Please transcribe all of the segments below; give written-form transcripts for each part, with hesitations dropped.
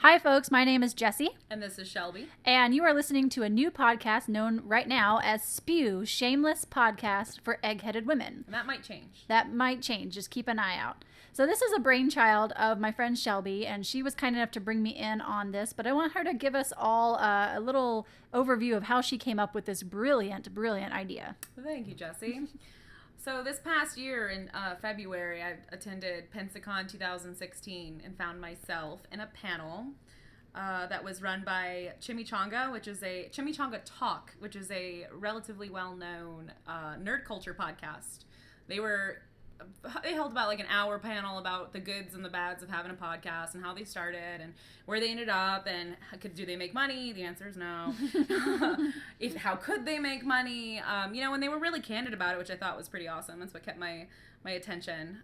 Hi, folks. My name is Jesi. And this is Shelby. And you are listening to a new podcast known right now as SPEW, Shameless Podcast for Egg-Headed Women. And that might change. That might change. Just keep an eye out. So this is a brainchild of my friend Shelby, and she was kind enough to bring me in on this, but I want her to give us all a little overview of how she came up with this brilliant idea. Thank you, Jesi. So this past year in February, I attended Pensacon 2016 and found myself in a panel that was run by Chimichanga, Chimichanga Talk, which is a relatively well-known nerd culture podcast. They held about like an hour panel about the goods and the bads of having a podcast and how they started and where they ended up and do they make money? The answer is no. How could they make money? And they were really candid about it, which I thought was pretty awesome. That's what kept my attention.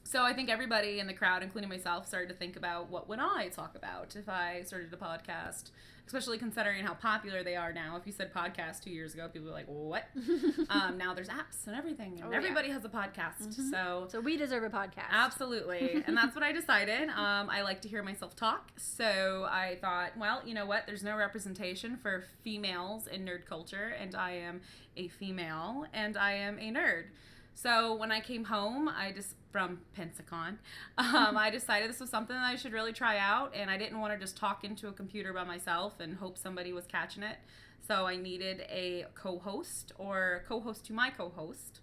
So I think everybody in the crowd, including myself, started to think about what would I talk about if I started a podcast, especially considering how popular they are now. If you said podcast 2 years ago, people were like, what? Now there's apps and everything, and everybody has a podcast. Mm-hmm. So we deserve a podcast. Absolutely. And that's what I decided. I like to hear myself talk. So I thought, well, you know what? There's no representation for females in nerd culture, and I am a female, and I am a nerd. So when I came home, from Pensacon, I decided this was something that I should really try out, and I didn't want to just talk into a computer by myself and hope somebody was catching it. So I needed a co-host or co-host to my co-host,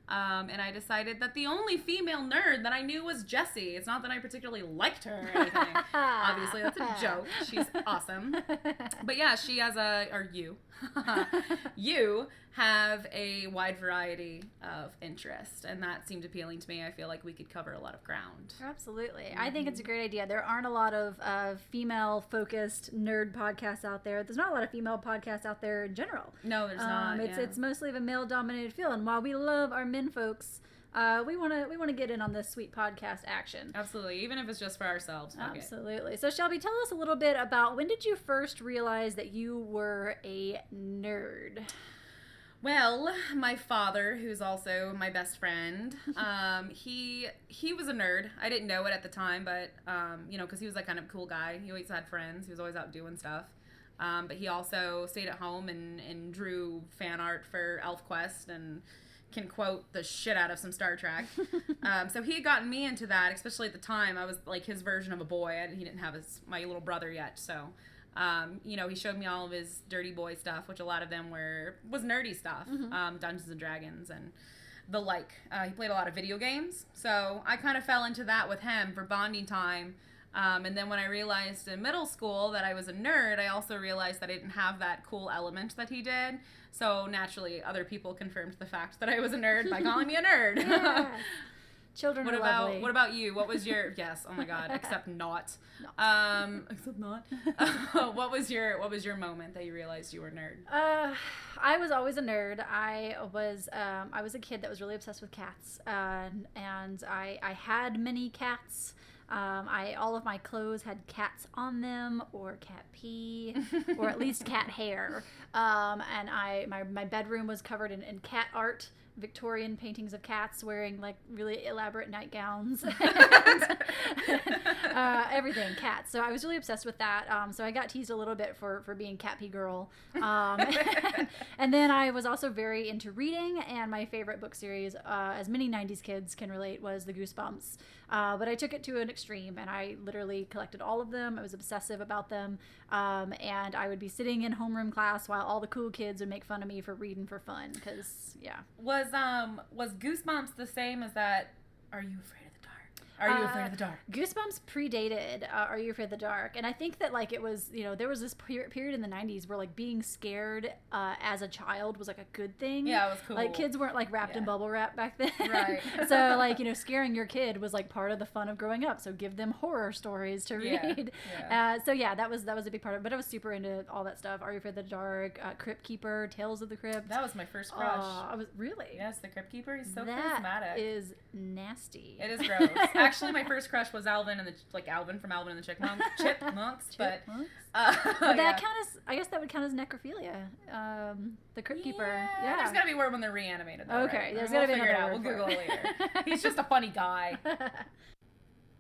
and I decided that the only female nerd that I knew was Jesi. It's not that I particularly liked her or anything. Obviously, that's a joke. She's awesome. But yeah, you have a wide variety of interest, and that seemed appealing to me. I feel like we could cover a lot of ground. Absolutely. Mm-hmm. I think it's a great idea. There aren't a lot of female-focused nerd podcasts out there. There's not a lot of female podcasts out there in general. No, there's not. It's mostly of a male-dominated field, and while we love our men folks, we want to get in on this sweet podcast action. Absolutely, even if it's just for ourselves. Absolutely. Okay. So Shelby, tell us a little bit about when did you first realize that you were a nerd? Well, my father, who's also my best friend, he was a nerd. I didn't know it at the time, but because he was that kind of cool guy. He always had friends. He was always out doing stuff. But he also stayed at home and drew fan art for ElfQuest and can quote the shit out of some Star Trek. So he had gotten me into that, especially at the time. I was like his version of a boy. He didn't have my little brother yet, so... he showed me all of his dirty boy stuff, which a lot of them was nerdy stuff, Dungeons and Dragons and the like. He played a lot of video games, so I kind of fell into that with him for bonding time. And then when I realized in middle school that I was a nerd, I also realized that I didn't have that cool element that he did. So naturally, other people confirmed the fact that I was a nerd by calling me a nerd. Yeah. Children are lovely. What about you? What was your yes? Oh my God! Except not. Except not. What was your moment that you realized you were a nerd? I was always a nerd. I was a kid that was really obsessed with cats, and I had many cats. All of my clothes had cats on them, or cat pee, or at least cat hair. And my bedroom was covered in cat art. Victorian paintings of cats wearing like really elaborate nightgowns and everything cats. So I was really obsessed with that. So I got teased a little bit for being cat pee girl. And then I was also very into reading, and my favorite book series, as many 90s kids can relate, was the Goosebumps. But I took it to an extreme, and I literally collected all of them. I was obsessive about them. And I would be sitting in homeroom class while all the cool kids would make fun of me for reading for fun. Because, yeah. Was Goosebumps the same as that? Are You Afraid of the Dark? Are You Afraid of the Dark? Goosebumps predated Are You Afraid of the Dark? And I think that like it was, there was this period in the 90s where like being scared as a child was like a good thing. Yeah, it was cool. Like kids weren't like wrapped in bubble wrap back then. Right. So like, scaring your kid was like part of the fun of growing up. So give them horror stories to read. Yeah. So yeah, that was a big part of it. But I was super into all that stuff. Are You Afraid of the Dark? Crypt Keeper, Tales of the Crypt. That was my first crush. I was really? Yes, the Crypt Keeper. He's so charismatic. That is nasty. It is gross. Actually, my first crush was Alvin from Alvin and the Chipmunks. But that count as, I guess that would count as necrophilia. The Crypt Keeper. Yeah. There's gotta be word when they're reanimated. Though, okay, right? there's gotta be figure it another out. word. We'll Google it later. He's just a funny guy.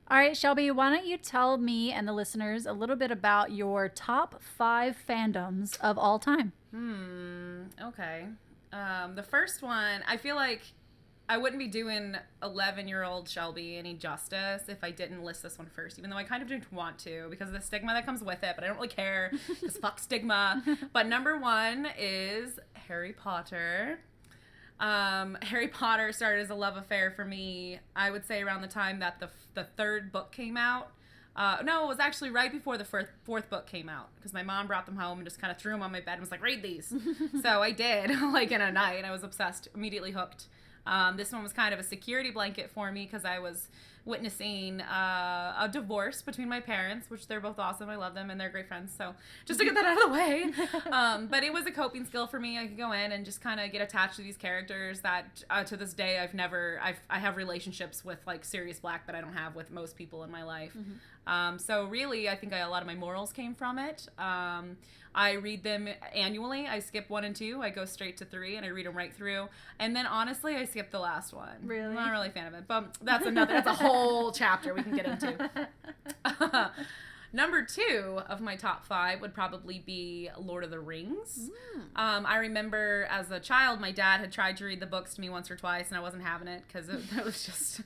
All right, Shelby, why don't you tell me and the listeners a little bit about your top 5 fandoms of all time? Okay. The first one, I feel like I wouldn't be doing 11-year-old Shelby any justice if I didn't list this one first, even though I kind of didn't want to because of the stigma that comes with it, but I don't really care because fuck stigma. But number 1 is Harry Potter. Harry Potter started as a love affair for me, I would say around the time that the third book came out. No, it was actually right before the fourth book came out because my mom brought them home and just kind of threw them on my bed and was like, read these. So I did, like in a night. I was obsessed, immediately hooked. This one was kind of a security blanket for me because I was witnessing a divorce between my parents, which they're both awesome. I love them and they're great friends. So just to get that out of the way. But it was a coping skill for me. I could go in and just kind of get attached to these characters that to this day I have relationships with like Sirius Black that I don't have with most people in my life. So really, I think a lot of my morals came from it. I read them annually. I skip 1 and 2. I go straight to 3 and I read them right through. And then honestly, I skip the last one. Really? I'm not really a fan of it, but that's a whole chapter we can get into. Number 2 of my top 5 would probably be Lord of the Rings. I remember as a child, my dad had tried to read the books to me once or twice, and I wasn't having it because it was just...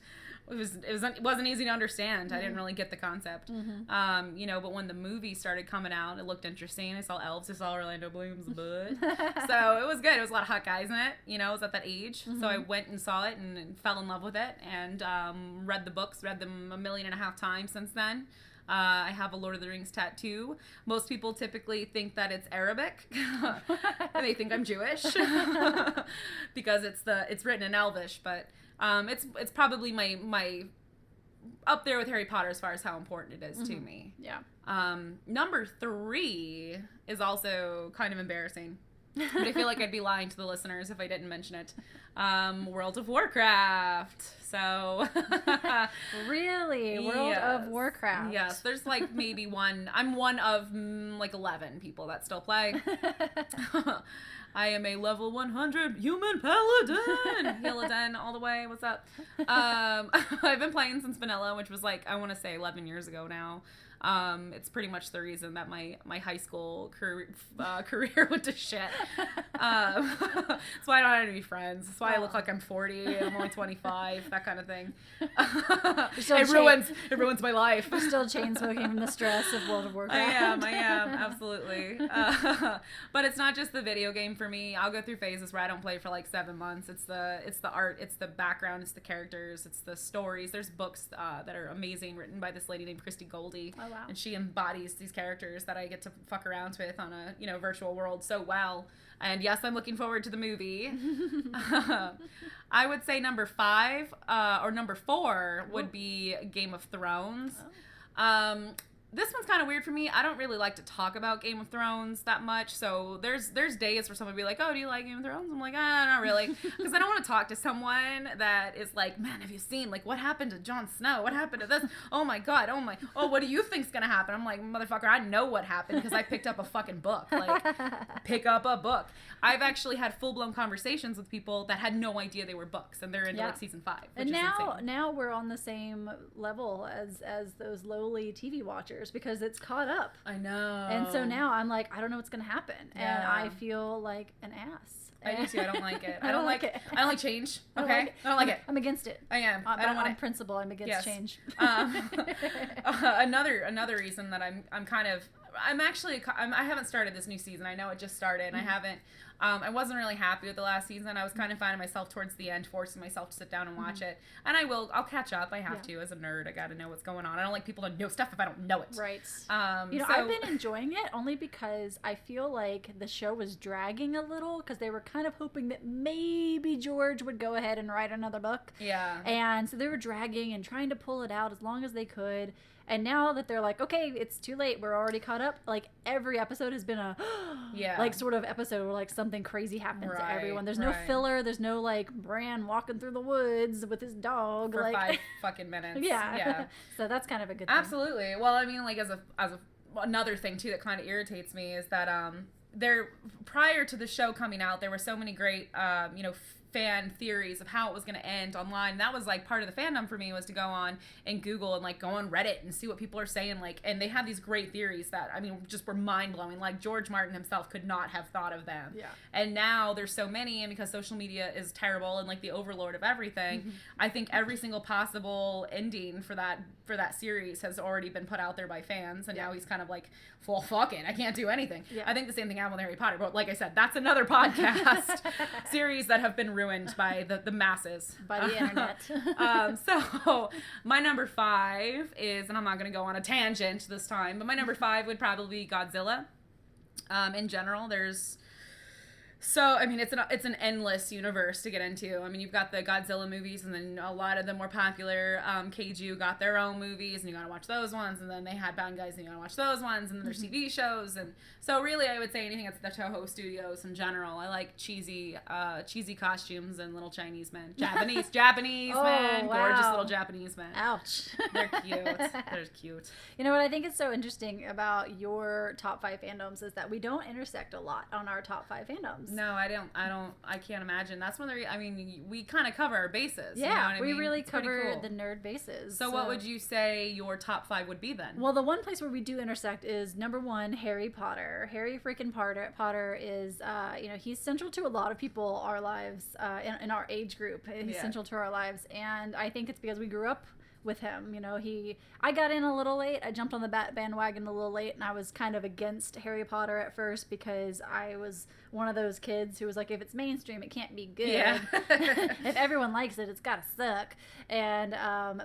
It wasn't easy to understand. I didn't really get the concept. But when the movie started coming out, it looked interesting. I saw elves. I saw Orlando Bloom's butt. So it was good. It was a lot of hot guys in it. I was at that age. So I went and saw it and fell in love with it and read the books, read them 1.5 million times since then. I have a Lord of the Rings tattoo. Most people typically think that it's Arabic. They think I'm Jewish because it's written in Elvish, but it's probably my up there with Harry Potter as far as how important it is to me. Yeah. Number 3 is also kind of embarrassing. But I feel like I'd be lying to the listeners if I didn't mention it. World of Warcraft. So really? World of Warcraft. Yes, there's like maybe one. I'm one of like 11 people that still play. I am a level 100 human paladin. Paladin all the way. What's up? I've been playing since vanilla, which was like, I want to say 11 years ago now. It's pretty much the reason that my high school career went to shit. That's why I don't have any friends. That's why I look like I'm 40. I'm only 25. That kind of thing. It ruins my life. You're still chain smoking from the stress of World of Warcraft. I am absolutely. But it's not just the video game for me. I'll go through phases where I don't play for like 7 months. It's the art. It's the background. It's the characters. It's the stories. There's books that are amazing, written by this lady named Christy Goldie. Oh, wow. And she embodies these characters that I get to fuck around with on a virtual world so well. And yes, I'm looking forward to the movie. I would say number 5 or number 4 would be Game of Thrones. This one's kind of weird for me. I don't really like to talk about Game of Thrones that much. So there's days where someone would be like, oh, do you like Game of Thrones? I'm like, not really. Because I don't want to talk to someone that is like, man, have you seen, like, what happened to Jon Snow? What happened to this? Oh, my God. Oh, what do you think's going to happen? I'm like, motherfucker, I know what happened because I picked up a fucking book. Like, pick up a book. I've actually had full-blown conversations with people that had no idea they were books, and they're into, like, season 5, which is insane. Now we're on the same level as those lowly TV watchers because it's caught up. I know. And so now I'm like, I don't know what's going to happen. Yeah. And I feel like an ass. I do too. I don't like it. I don't like it. I don't like change. Okay? I don't like it. I'm against it. I am. I don't want it. On principle, I'm against change. Another reason that I haven't started this new season. I know it just started and I haven't. I wasn't really happy with the last season. I was kind of finding myself towards the end, forcing myself to sit down and watch it. And I'll catch up. I have to. As a nerd, I got to know what's going on. I don't like people to know stuff if I don't know it. Right. I've been enjoying it only because I feel like the show was dragging a little because they were kind of hoping that maybe George would go ahead and write another book. Yeah. And so they were dragging and trying to pull it out as long as they could. And now that they're like, okay, it's too late, we're already caught up, like, every episode has been a, like, sort of episode where, like, something crazy happens to everyone. There's no filler, there's no, like, Bran walking through the woods with his dog. For like 5 fucking minutes. Yeah. So that's kind of a good thing. Absolutely. Well, I mean, like, as another thing, too, that kind of irritates me is that, prior to the show coming out, there were so many great, fan theories of how it was going to end online. That was like part of the fandom for me, was to go on and Google and like go on Reddit and see what people are saying, like, and they have these great theories that, I mean, just were mind-blowing. Like George Martin himself could not have thought of them. Yeah. And now there's so many, and because social media is terrible and like the overlord of everything, I think every single possible ending for that series has already been put out there by fans, and now he's kind of like, well, fuck it, I can't do anything. I think the same thing happened with Harry Potter, but like I said, that's another podcast. Series that have been ruined by the masses, by the internet. So my number 5 is, and I'm not going to go on a tangent this time, but my number 5 would probably be Godzilla. In general, there's I mean, it's an endless universe to get into. I mean, you've got the Godzilla movies, and then a lot of the more popular Kaiju got their own movies, and you gotta watch those ones, and then they had Bad Guys, and you gotta watch those ones, and then there's TV shows, and so really I would say anything that's the Toho Studios in general. I like cheesy costumes and little Chinese men. Japanese men. Wow. Gorgeous little Japanese men. Ouch. They're cute. They're cute. You know what I think is so interesting about your top 5 fandoms is that we don't intersect a lot on our top 5 fandoms. No, I can't imagine. That's one of the, I mean, we kind of cover our bases. Yeah, you know what I mean? really it's pretty cover cool. the nerd bases. So what would you say your top 5 would be then? Well, the one place where we do intersect is number 1, Harry Potter. Harry freaking Potter is, he's central to a lot of people, our lives, in our age group. He's central to our lives, and I think it's because we grew up with him. You know, I got in a little late. I jumped on the bandwagon a little late, and I was kind of against Harry Potter at first because I was one of those kids who was like, if it's mainstream, it can't be good. Yeah. If everyone likes it, it's gotta suck. And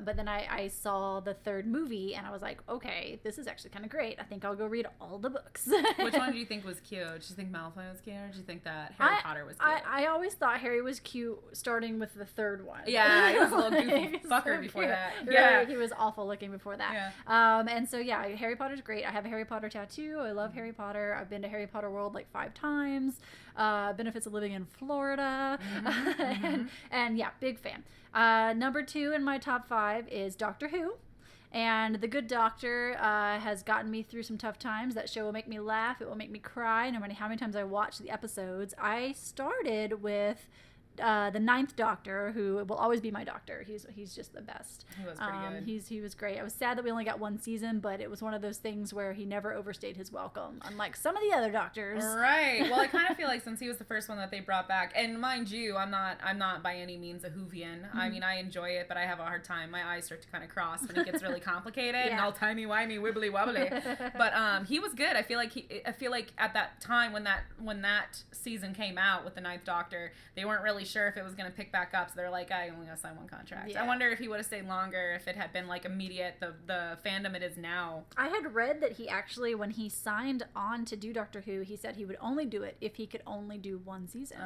but then I saw the 3rd movie, and I was like, okay, this is actually kind of great. I think I'll go read all the books. Which one do you think was cute? Did you think Malfoy was cute, or did you think that Harry Potter was cute? I always thought Harry was cute, starting with the 3rd one. Yeah, he was a little goofy fucker so before cute. that. Yeah, he was awful looking before that. Yeah. And so yeah, Harry Potter's great. I have a Harry Potter tattoo. I love Harry Potter. I've been to Harry Potter World like 5 times. Benefits of living in Florida. And yeah, big fan. Number 2 in my top 5 is Doctor Who. And The Good Doctor has gotten me through some tough times. That show will make me laugh. It will make me cry, no matter how many times I watch the episodes. I started with the 9th Doctor, who will always be my doctor. He's just the best. He was pretty good. He was great. I was sad that we only got 1 season, but it was one of those things where he never overstayed his welcome, unlike some of the other doctors. Right. Well, I kind of feel like since he was the first one that they brought back, and mind you, I'm not by any means a Whovian. I mean, I enjoy it, but I have a hard time. My eyes start to kind of cross when it gets really complicated and all timey-wimey, wibbly-wobbly. But he was good. I feel like at that time when that season came out with the 9th Doctor, they weren't really sure if it was going to pick back up, so they're like, I only got to sign 1 contract. I wonder if he would have stayed longer, if it had been like immediate, the fandom it is now. I had read that he actually, when he signed on to do Doctor Who, he said he would only do it if he could only do 1 season.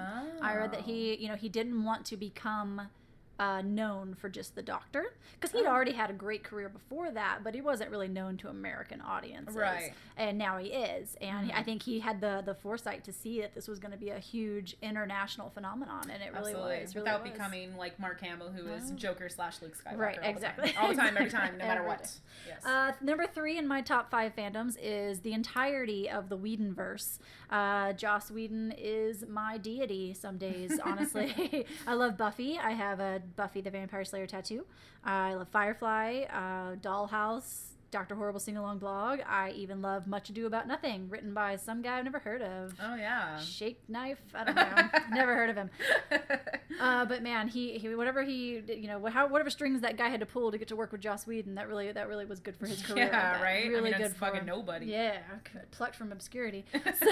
I read that he didn't want to become known for just the Doctor, because he'd already had a great career before that, but he wasn't really known to American audiences. Right. And now he is, and I think he had the foresight to see that this was going to be a huge international phenomenon, and it really was. Without becoming like Mark Hamill, who is Joker / Luke Skywalker. Right, exactly. All the time, every time, no matter what. Yes. Number 3 in my top 5 fandoms is the entirety of the Whedonverse. Joss Whedon is my deity some days, honestly. I love Buffy. I have a Buffy the Vampire Slayer tattoo. I love Firefly, Dollhouse, Dr. Horrible Sing-Along blog. I even love Much Ado About Nothing, written by some guy I've never heard of. Oh, yeah. Shake Knife? I don't know. Never heard of him. But man, he whatever strings that guy had to pull to get to work with Joss Whedon, that really was good for his career. Yeah, right? Really good for fucking nobody. Yeah, plucked from obscurity. So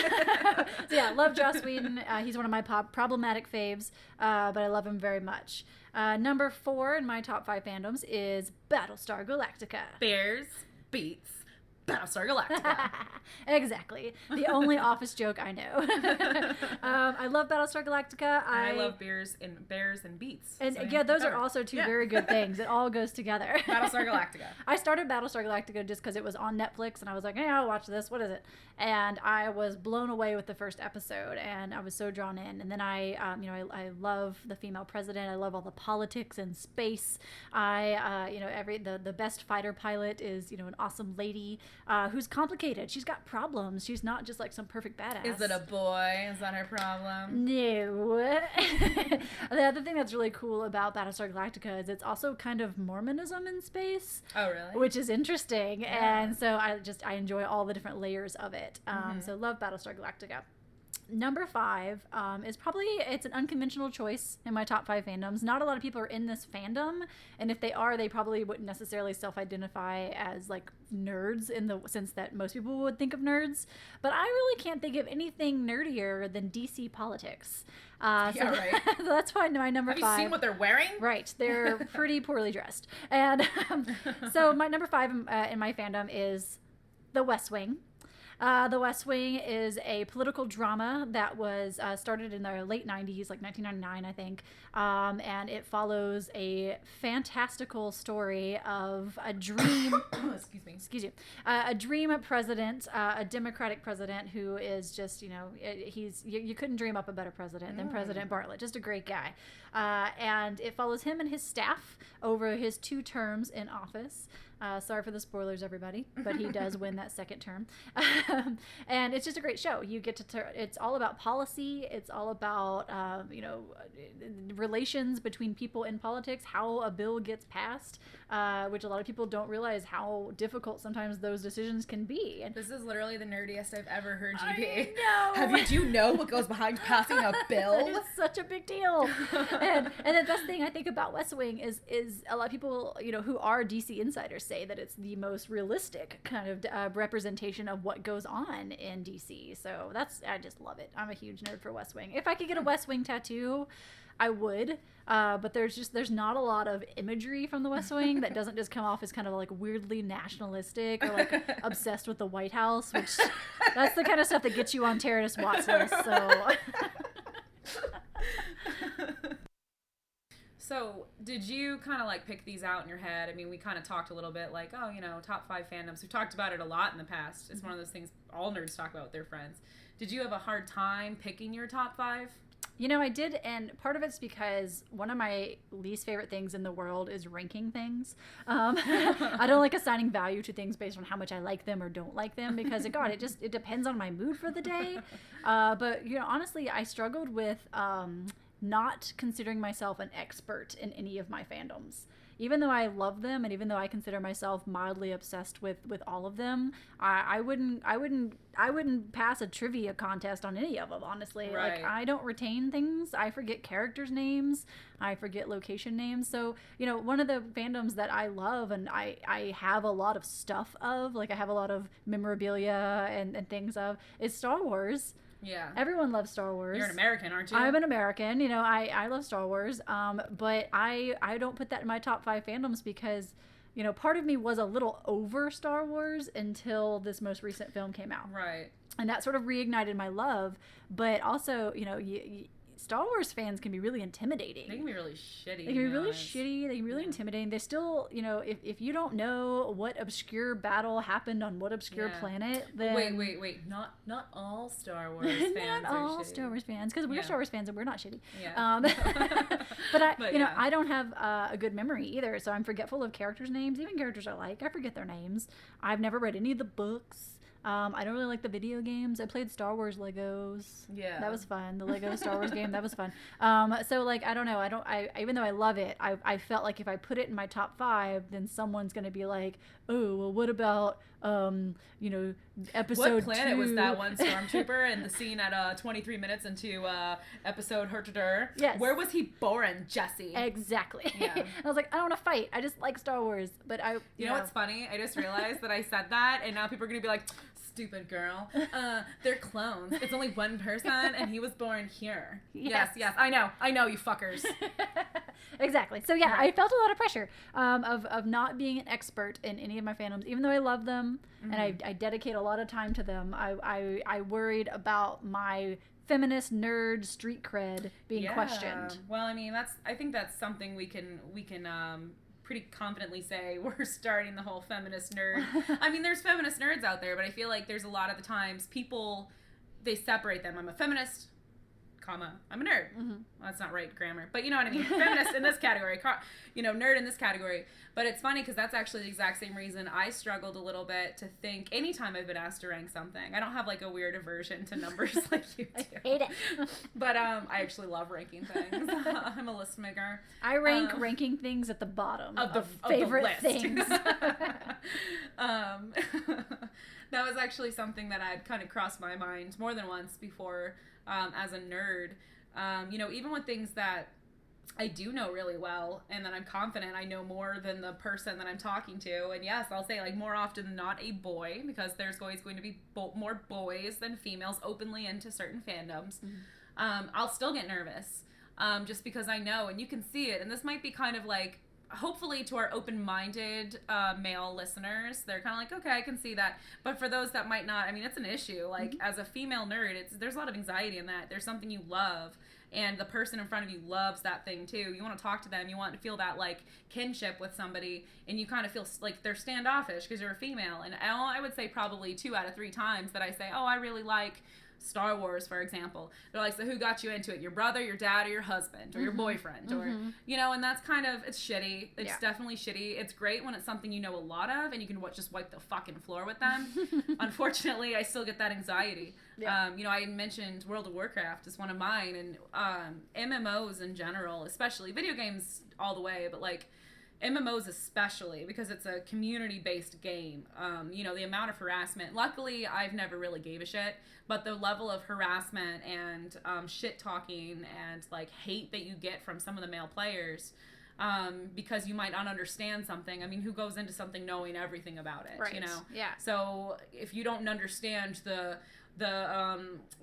yeah, love Joss Whedon. He's one of my problematic faves, but I love him very much. Number 4 in my top 5 fandoms is Battlestar Galactica. Bears beats Battlestar Galactica. Exactly. The only Office joke I know. I love Battlestar Galactica. I love bears and beats. And so those are also 2 very good things. It all goes together. Battlestar Galactica. I started Battlestar Galactica just because it was on Netflix, and I was like, hey, I'll watch this. What is it? And I was blown away with the first episode, and I was so drawn in. And then I love the female president. I love all the politics and space. The best fighter pilot is, an awesome lady. who's complicated. She's got problems. She's not just like some perfect badass. Is it a boy? Is that her problem? No. The other thing that's really cool about Battlestar Galactica is it's also kind of Mormonism in space. Oh, really? Which is interesting. Yeah. And so I enjoy all the different layers of it. So love Battlestar Galactica. Number 5 is probably, it's an unconventional choice in my top 5 fandoms. Not a lot of people are in this fandom, and if they are, they probably wouldn't necessarily self-identify as like nerds in the sense that most people would think of nerds. But I really can't think of anything nerdier than DC politics. Yeah, right. So that's why my number 5. Have you seen what they're wearing? Right, they're pretty poorly dressed. And so my number 5 in my fandom is The West Wing. The West Wing is a political drama that was started in the late 90s, like 1999, I think. And it follows a fantastical story of a dream... Excuse you. A dream president, a Democratic president who is just, you couldn't dream up a better president than President Bartlett. Just a great guy. And it follows him and his staff over his 2 terms in office. Sorry for the spoilers, everybody, but he does win that second term. And it's just a great show. You get to, it's all about policy. It's all about, relations between people in politics, how a bill gets passed, which a lot of people don't realize how difficult sometimes those decisions can be. And this is literally the nerdiest I've ever heard you be. I know. Do you know what goes behind passing a bill? It's such a big deal. And the best thing I think about West Wing is a lot of people, who are DC insiders say that it's the most realistic kind of representation of what goes on in DC. So I just love it. I'm a huge nerd for West Wing. If I could get a West Wing tattoo, I would. But there's not a lot of imagery from the West Wing that doesn't just come off as kind of like weirdly nationalistic or like obsessed with the White House, which that's the kind of stuff that gets you on terrorist watch lists. So. So, did you kind of like pick these out in your head? I mean, we kind of talked a little bit like, top 5 fandoms. We've talked about it a lot in the past. It's one of those things all nerds talk about with their friends. Did you have a hard time picking your top 5? I did, and part of it's because one of my least favorite things in the world is ranking things. I don't like assigning value to things based on how much I like them or don't like them because, God, it depends on my mood for the day. But, honestly, I struggled with not considering myself an expert in any of my fandoms. Even though I love them, and even though I consider myself mildly obsessed with all of them, I wouldn't pass a trivia contest on any of them, honestly. Right. Like, I don't retain things. I forget characters' names. I forget location names. So, one of the fandoms that I love and I have a lot of stuff of, like I have a lot of memorabilia and things of, is Star Wars. Yeah. Everyone loves Star Wars. You're an American, aren't you? I'm an American. I love Star Wars. But I don't put that in my top 5 fandoms because, part of me was a little over Star Wars until this most recent film came out. Right. And that sort of reignited my love. But also, Star Wars fans can be really intimidating. They can be really shitty. They can be really shitty. They can be really intimidating. They still, if you don't know what obscure battle happened on what obscure planet, then... Wait. Not all Star Wars fans not are all shitty. Star Wars fans, because we're Star Wars fans and we're not shitty. Yeah. But I don't have a good memory either, so I'm forgetful of characters' names. Even characters I like, I forget their names. I've never read any of the books. I don't really like the video games. I played Star Wars Legos. Yeah. That was fun. The Lego Star Wars game, that was fun. So like, I don't know. I even though I love it, I felt like if I put it in my top 5, then someone's going to be like, oh, well, what about, episode 2? What planet was that one stormtrooper in the scene at 23 minutes into episode Hertadur? Yes. Where was he born, Jesse? Exactly. Yeah. I was like, I don't want to fight. I just like Star Wars. But You know what's funny? I just realized that I said that, and now people are going to be like, stupid girl. They're clones. It's only one person, and he was born here. Yes. I know, you fuckers. Exactly. So yeah, I felt a lot of pressure of not being an expert in any of my fandoms, even though I love them and I dedicate a lot of time to them. I worried about my feminist nerd street cred being questioned. Well, I mean, I think that's something we can pretty confidently say we're starting the whole feminist nerd. I mean, there's feminist nerds out there, but I feel like there's a lot of the times people, they separate them. I'm a feminist, comma, I'm a nerd. Well, that's not right grammar, but you know what I mean. Feminist in this category, you know, nerd in this category. But it's funny because that's actually the exact same reason I struggled a little bit to think anytime I've been asked to rank something. I don't have like a weird aversion to numbers like you do. I hate it. But I actually love ranking things. I'm a list maker. I rank ranking things at the bottom of the favorite of the list. things. That was actually something that had kind of crossed my mind more than once before as a nerd. You know, even with things that I do know really well and that I'm confident I know more than the person that I'm talking to. And yes, I'll say like more often than not a boy, because there's always going to be more boys than females openly into certain fandoms. I'll still get nervous just because I know, and you can see it. And this might be kind of like, hopefully to our open-minded male listeners, they're kind of like, okay, I can see that. But for those that might not, I mean, it's an issue. Like as a female nerd, there's a lot of anxiety in that. There's something you love, and the person in front of you loves that thing too. You want to talk to them. You want to feel that like kinship with somebody, and you kind of feel like they're standoffish because you're a female. And I would say probably 2 out of 3 times that I say, oh, I really like Star Wars, for example. They're like, so who got you into it? Your brother, your dad, or your husband, or your boyfriend, or, you know, and that's kind of, it's shitty. It's definitely shitty. It's great when it's something you know a lot of and you can just wipe the fucking floor with them. Unfortunately, I still get that anxiety. You know, I mentioned World of Warcraft is one of mine, and MMOs in general, especially video games all the way, but like MMOs especially, because it's a community-based game. You know, the amount of harassment, luckily I've never really gave a shit, but the level of harassment and shit-talking and like hate that you get from some of the male players because you might not understand something. I mean, who goes into something knowing everything about it, right. You know? Yeah. So if you don't understand the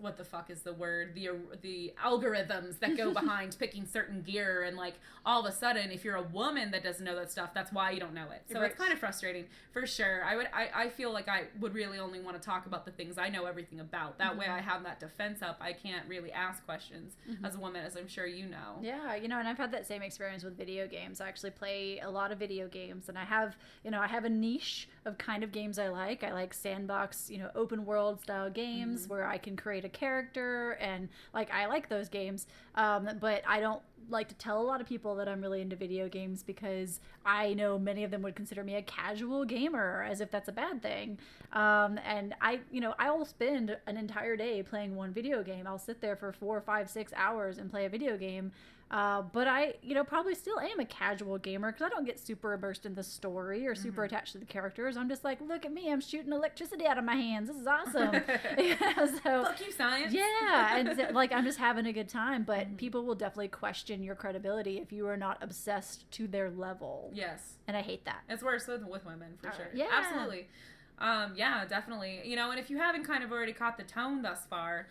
what the fuck is the word, the algorithms that go behind picking certain gear, and like all of a sudden if you're a woman that doesn't know that stuff, that's why you don't know it. So right. It's kind of frustrating for sure. I feel like I would really only want to talk about the things I know everything about. That way I have that defense up. I can't really ask questions as a woman, as I'm sure you know. Yeah, you know, and I've had that same experience with video games. I actually play a lot of video games, and I have a niche of kind of games I like. I like sandbox, you know, open world style games where I can create a character, and like I like those games, but I don't like to tell a lot of people that I'm really into video games, because I know many of them would consider me a casual gamer, as if that's a bad thing. And I'll spend an entire day playing one video game. I'll sit there for 4, 5, 6 hours and play a video game. But I, probably still am a casual gamer, because I don't get super immersed in the story or super attached to the characters. I'm just like, look at me, I'm shooting electricity out of my hands. This is awesome. So fuck you, science. Yeah, and like I'm just having a good time. But people will definitely question your credibility if you are not obsessed to their level. Yes, and I hate that. It's worse with women for sure. Yeah, absolutely. Yeah, definitely. And if you haven't kind of already caught the tone thus far.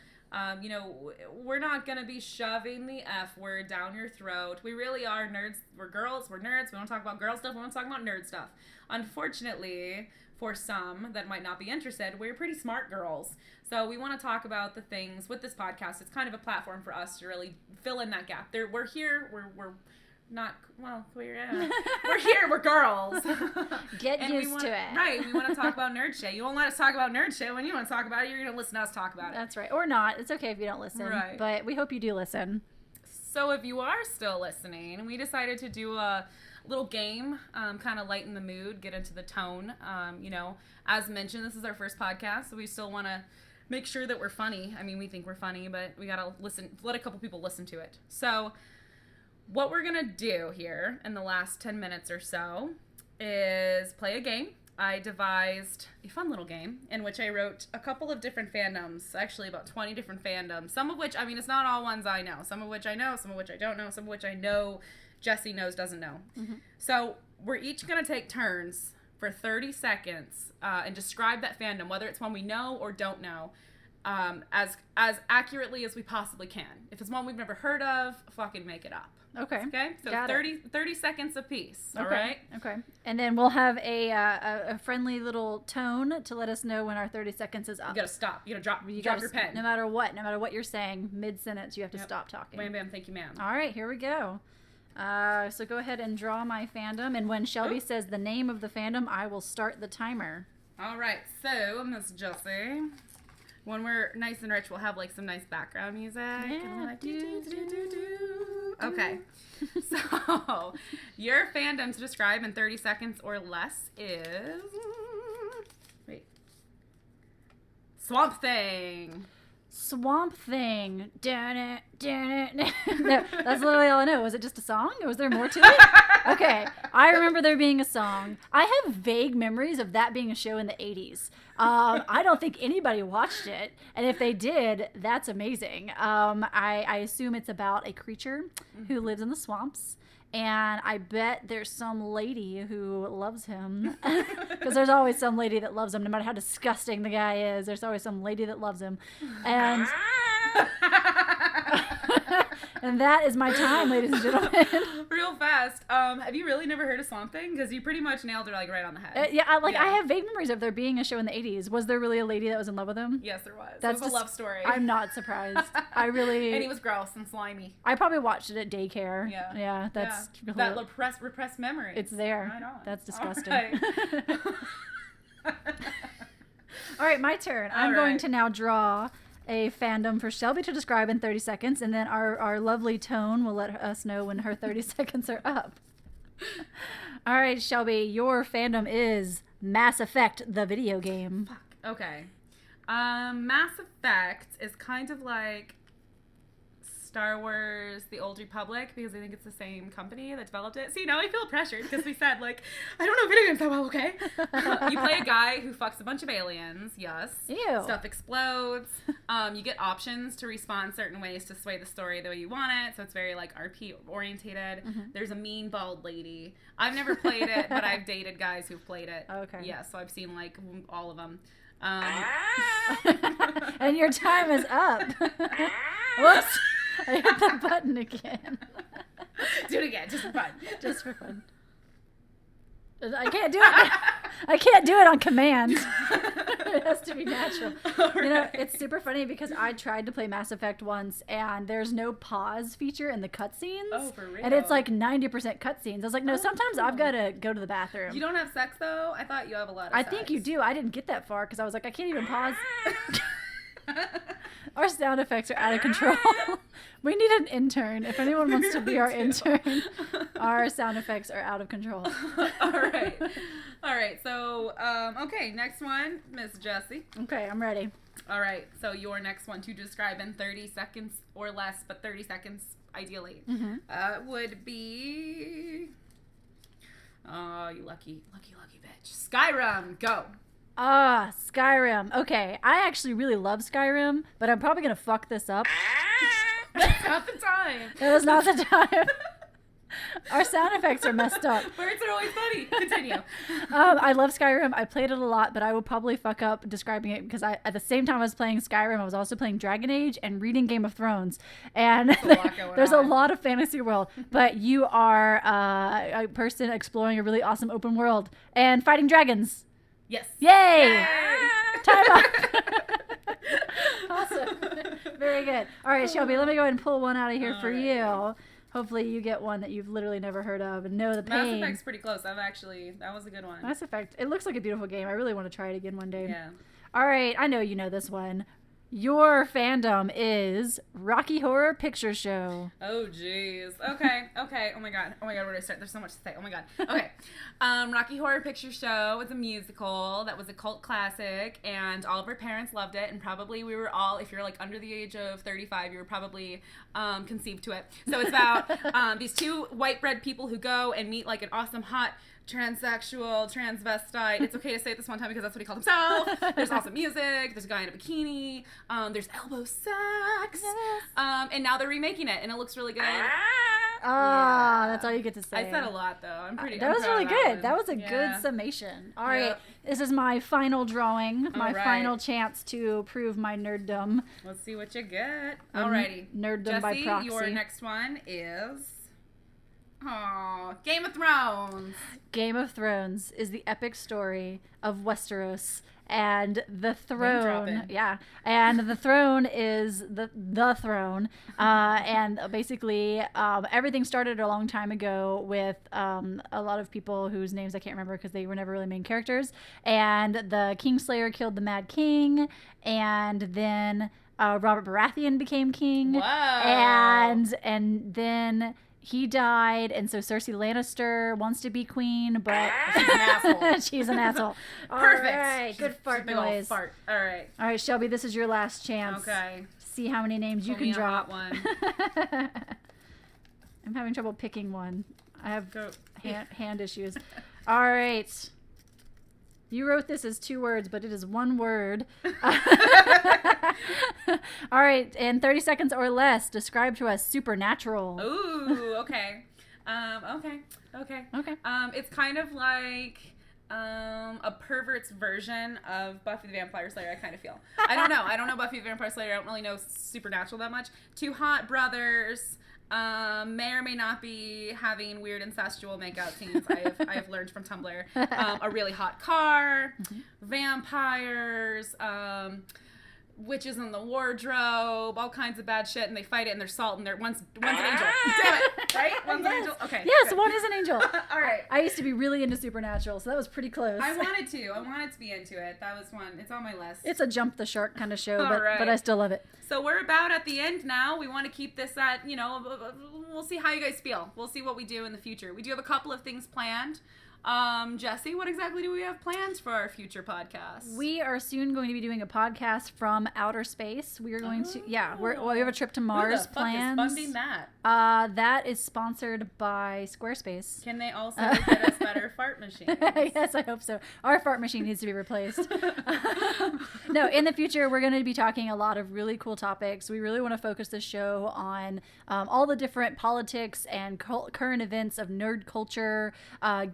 We're not going to be shoving the F word down your throat. We really are nerds. We're girls. We're nerds. We don't talk about girl stuff. We don't talk about nerd stuff. Unfortunately, for some that might not be interested, we're pretty smart girls. So we want to talk about the things with this podcast. It's kind of a platform for us to really fill in that gap. We're here. We're not, well, we're here, we're girls. Get used to it. Right, we want to talk about nerd shit. You won't let us talk about nerd shit. When you want to talk about it, you're going to listen to us talk about it. That's right. Or not. It's okay if you don't listen. Right. But we hope you do listen. So if you are still listening, we decided to do a little game, kind of lighten the mood, get into the tone. As mentioned, this is our first podcast, so we still want to make sure that we're funny. I mean, we think we're funny, but we got to let a couple people listen to it. So what we're going to do here in the last 10 minutes or so is play a game. I devised a fun little game in which I wrote a couple of different fandoms, actually about 20 different fandoms, some of which, I mean, it's not all ones I know, some of which I know, some of which I don't know, some of which I know Jesi knows doesn't know. So we're each going to take turns for 30 seconds and describe that fandom, whether it's one we know or don't know, as accurately as we possibly can. If it's one we've never heard of, fucking make it up. Okay. So 30 seconds apiece. All okay. right. Okay. And then we'll have a friendly little tone to let us know when our 30 seconds is up. You gotta stop. You gotta drop your pen. No matter what you're saying, mid-sentence, you have to stop talking. Wham bam, thank you, ma'am. All right, here we go. So go ahead and draw my fandom, and when Shelby says the name of the fandom, I will start the timer. All right. So, Miss Jesi, When we're nice and rich, we'll have like some nice background music. Yeah. Like, okay. So, your fandom to describe in 30 seconds or less is... Wait. Swamp Thing. Swamp Thing. No, that's literally all I know. Was it just a song, or was there more to it? Okay, I remember there being a song. I have vague memories of that being a show in the 80s. I don't think anybody watched it, and if they did, that's amazing. I assume it's about a creature who lives in the swamps. And I bet there's some lady who loves him. Because there's always some lady that loves him. No matter how disgusting the guy is, there's always some lady that loves him. And and that is my time, ladies and gentlemen. Real fast. Have you really never heard of Swamp Thing? Because you pretty much nailed it like right on the head. I have vague memories of there being a show in the 80s. Was there really a lady that was in love with him? Yes, there was. That's it was a love story. I'm not surprised. I really... And he was gross and slimy. I probably watched it at daycare. Yeah. Yeah, that's... Yeah. Really... That repressed memory. It's there. Right on. That's disgusting. All right, All right, my turn. I'm going to now draw a fandom for Shelby to describe in 30 seconds, and then our lovely Tone will let us know when her 30 seconds are up. All right, Shelby, your fandom is Mass Effect, the video game. Fuck. Okay. Mass Effect is kind of like Star Wars, The Old Republic, because I think it's the same company that developed it. See, now I feel pressured because we said, like, I don't know video games that well, okay? You play a guy who fucks a bunch of aliens, yes. Ew. Stuff explodes. You get options to respond certain ways to sway the story the way you want it, so it's very, like, RP orientated. Mm-hmm. There's a mean bald lady. I've never played it, but I've dated guys who've played it. Okay. Yeah, so I've seen, like, all of them. And your time is up. Whoops. I hit the button again. Do it again, just for fun. Just for fun. I can't do it. I can't do it on command. It has to be natural. Right. You know, it's super funny because I tried to play Mass Effect once, and there's no pause feature in the cutscenes. Oh, for real? And it's like 90% cutscenes. I was like, no, sometimes I've got to go to the bathroom. You don't have sex, though? I thought you have a lot of I sex. think you do. I didn't get that far because I was like, I can't even pause. Our sound effects are out of control. We need an intern. If anyone wants to be our intern, our sound effects are out of control. All right. So, okay, next one, Miss Jesi. Okay, I'm ready. All right. So your next one to describe in 30 seconds or less, but 30 seconds ideally, would be... Oh, you lucky bitch. Skyrim, go. Skyrim. Okay, I actually really love Skyrim, but I'm probably gonna fuck this up. That's not the time. That was not the time. Our sound effects are messed up. Words are always funny. Continue. I love Skyrim. I played it a lot, but I would probably fuck up describing it because at the same time I was playing Skyrim, I was also playing Dragon Age and reading Game of Thrones. And there's a lot of fantasy world, but you are a person exploring a really awesome open world and fighting dragons. Yes. Yay! Time up. Awesome. Very good. All right, Shelby, let me go ahead and pull one out of here for you. Hopefully you get one that you've literally never heard of and know the pain. Mass Effect's pretty close. That was a good one. Mass Effect. It looks like a beautiful game. I really want to try it again one day. Yeah. All right, I know you know this one. Your fandom is Rocky Horror Picture Show. Oh, jeez. Okay. Oh my god, where do I start? There's so much to say. Oh my god. Okay. Rocky Horror Picture Show was a musical that was a cult classic, and all of our parents loved it, and probably we were all, if you're like under the age of 35, you were probably conceived to it. So it's about these two white bread people who go and meet like an awesome hot transsexual, transvestite. It's okay to say it this one time because that's what he called himself. There's awesome music. There's a guy in a bikini. There's elbow sex. Yes. And now they're remaking it, and it looks really good. That's all you get to say. I said a lot, though. I'm That was really good. One. That was a good summation. All right. This is my final drawing, my final chance to prove my nerddom. Let's see what you get. Alrighty. Nerddom by proxy. Your next one is... Game of Thrones. Game of Thrones is the epic story of Westeros and the throne, dropping. yeah, and the throne is the throne, and basically everything started a long time ago with a lot of people whose names I can't remember because they were never really main characters, and the Kingslayer killed the Mad King, and then Robert Baratheon became king. Wow. And then he died, and so Cersei Lannister wants to be queen, but She's an asshole. she's an asshole. Perfect. All right, good fart big old noise. fart. All right. All right, Shelby, this is your last chance. Okay. See how many names you Pull can me a drop. hot one. I'm having trouble picking one. I have Go. hand issues. All right. You wrote this as 2 words, but it is 1 word. All right, in 30 seconds or less, describe to us supernatural. Ooh, okay. Okay. It's kind of like a pervert's version of Buffy the Vampire Slayer, I kind of feel. I don't know Buffy the Vampire Slayer. I don't really know Supernatural that much. 2 hot brothers, may or may not be having weird incestual makeout scenes. I have learned from Tumblr. A really hot car, vampires, witches in the wardrobe, all kinds of bad shit, and they fight it, and they're salt, and one's an angel. Damn it, right? One's an angel. Okay. Yes, good. one is an angel. All right. I used to be really into Supernatural, so that was pretty close. I wanted to be into it. That was one. It's on my list. It's a jump the shark kind of show, All right. but I still love it. So we're about at the end now. We want to keep this at, we'll see how you guys feel. We'll see what we do in the future. We do have a couple of things planned. Jesi, what exactly do we have planned for our future podcast? We are soon going to be doing a podcast from outer space. We are going to, we have a trip to Mars Who the planned. fuck is funding that? That is sponsored by Squarespace. Can they also get us better fart machines? Yes, I hope so. Our fart machine needs to be replaced. No, in the future, we're going to be talking a lot of really cool topics. We really want to focus the show on all the different politics and current events of nerd culture,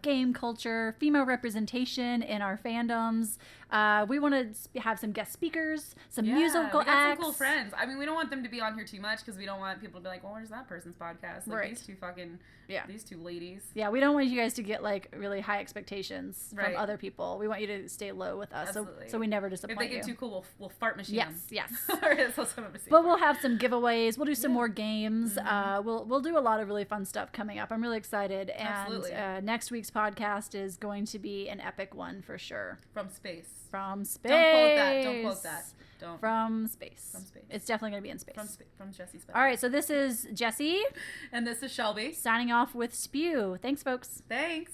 game culture, female representation in our fandoms. We want to have some guest speakers, some musical we got acts. some cool friends. I mean, we don't want them to be on here too much because we don't want people to be like, well, where's that person's podcast? Like, Right. these two ladies. Yeah, we don't want you guys to get like really high expectations Right. from other people. We want you to stay low with us, Absolutely. so we never disappoint If they get you. too cool, we'll fart machine Yes, them. yes. But But we'll have some giveaways. We'll do some more games. Mm-hmm. We'll do a lot of really fun stuff coming up. I'm really excited. And Absolutely. next week's podcast is going to be an epic one for sure. From space. From space. Don't quote that. Don't. From space. From space. It's definitely going to be in space. From Jesi's space. All right, so this is Jesi And this is Shelby. signing off with SPEW. Thanks, folks. Thanks.